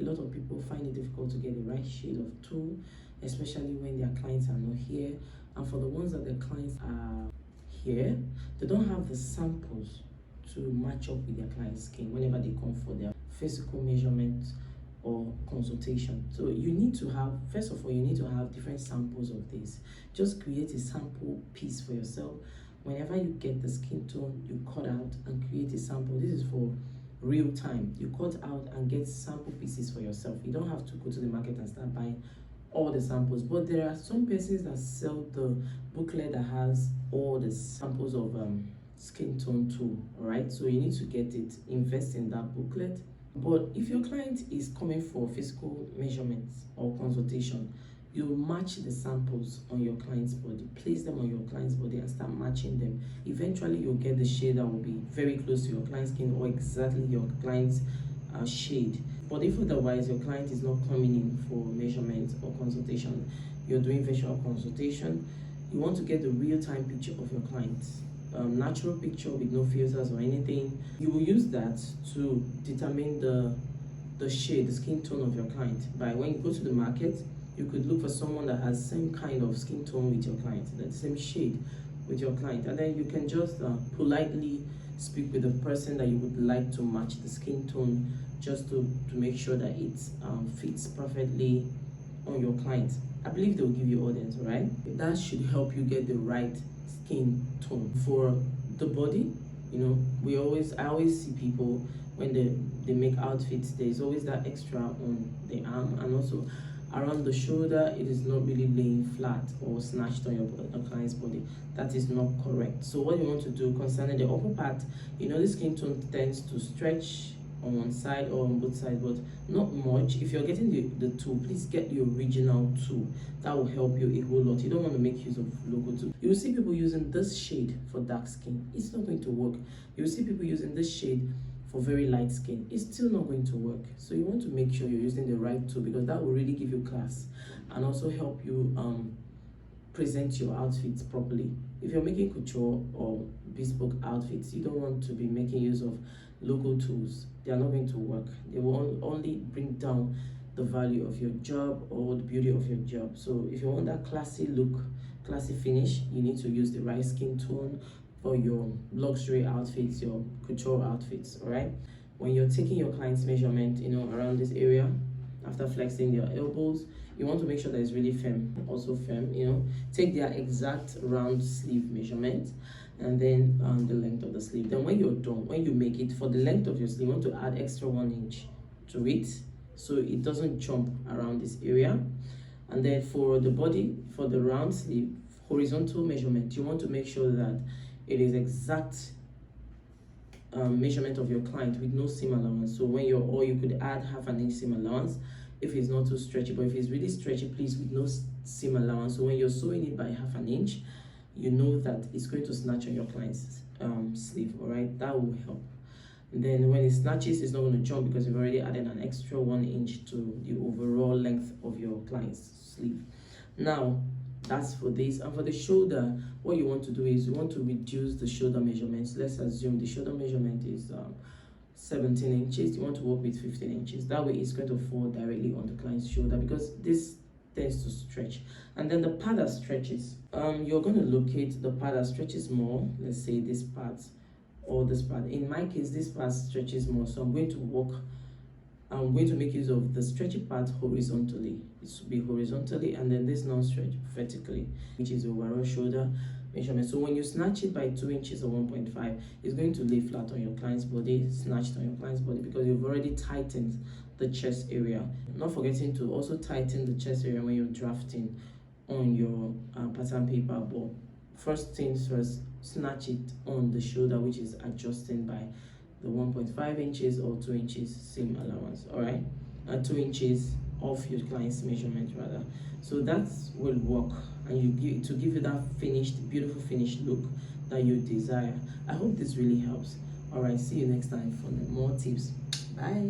A lot of people find it difficult to get the right shade of tulle, especially when their clients are not here. And for the ones that their clients are here, they don't have the samples to match up with their client's skin whenever they come for their physical measurements or consultation. So you need to have, first of all, you need to have different samples of this. Just create a sample piece for yourself. Whenever you get the skin tone, you cut out and create a sample. This is for real time. You cut out and get sample pieces for yourself. You don't have to go to the market and start buying all the samples, but there are some places that sell the booklet that has all the samples of skin tone too. All right, so you need to get it, invest in that booklet. But if your client is coming for physical measurements or consultation, you match the samples on your client's body, place them on your client's body and start matching them. Eventually you'll get the shade that will be very close to your client's skin or exactly your client's shade. But if otherwise your client is not coming in for measurement or consultation, you're doing visual consultation, you want to get the real-time picture of your client. Natural picture with no filters or anything. You will use that to determine the shade, the skin tone of your client. By when you go to the market, you could look for someone that has same kind of skin tone with your client, the same shade with your client, and then you can just politely speak with the person that you would like to match the skin tone, just to make sure that it fits perfectly on your client. I believe they will give you audience, right? That should help you get the right skin tone. For the body, you know, I always see people when they make outfits, there's always that extra on the arm and also around the shoulder. It is not really laying flat or snatched on your client's body. That is not correct. So what you want to do concerning the upper part, you know, the skin tone tends to stretch on one side or on both sides, but not much. If you're getting the tool, please get the original tool. That will help you a whole lot. You don't want to make use of logo tool. You will see people using this shade for dark skin. It's not going to work. You will see people using this shade for very light skin. It's still not going to work. So you want to make sure you're using the right tool, because that will really give you class and also help you present your outfits properly. If you're making couture or bespoke outfits, you don't want to be making use of logo tools. They are not going to work. They will only bring down the value of your job or the beauty of your job. So if you want that classy look, classy finish, you need to use the right skin tone for your luxury outfits, your couture outfits. All right, when you're taking your client's measurement, you know, around this area, after flexing their elbows, you want to make sure that it's really firm, also firm. You know, take their exact round sleeve measurement and then the length of the sleeve. Then when you're done, when you make it for the length of your sleeve, you want to add extra 1 inch to it so it doesn't jump around this area. And then for the body, for the round sleeve horizontal measurement, you want to make sure that it is exact measurement of your client with no seam allowance. So when or you could add half an inch seam allowance if it's not too stretchy. But if it's really stretchy, please, with no seam allowance. So when you're sewing it by half an inch, you know that it's going to snatch on your client's sleeve. All right, that will help. And then when it snatches, it's not going to jump because you've already added an extra 1 inch to the overall length of your client's sleeve. Now that's for this. And for the shoulder, what you want to do is you want to reduce the shoulder measurements. Let's assume the shoulder measurement is 17 inches. You want to work with 15 inches. That way it's going to fall directly on the client's shoulder, because this tends to stretch. And then the part that stretches, you're going to locate the part that stretches more. Let's say this part or this part. In my case, this part stretches more, so I'm going to make use of the stretchy part horizontally. It should be horizontally, and then this non-stretch vertically, which is overall shoulder measurement. So when you snatch it by 2 inches or 1.5, it's going to lay flat on your client's body, snatched on your client's body, because you've already tightened the chest area. Not forgetting to also tighten the chest area when you're drafting on your pattern paper. But first things first, snatch it on the shoulder, which is adjusting by the 1.5 inches or 2 inches seam allowance. All right, 2 inches off your client's measurement rather. So that will work, and you give you that finished, beautiful finished look that you desire. I hope this really helps. All right, see you next time for more tips. Bye.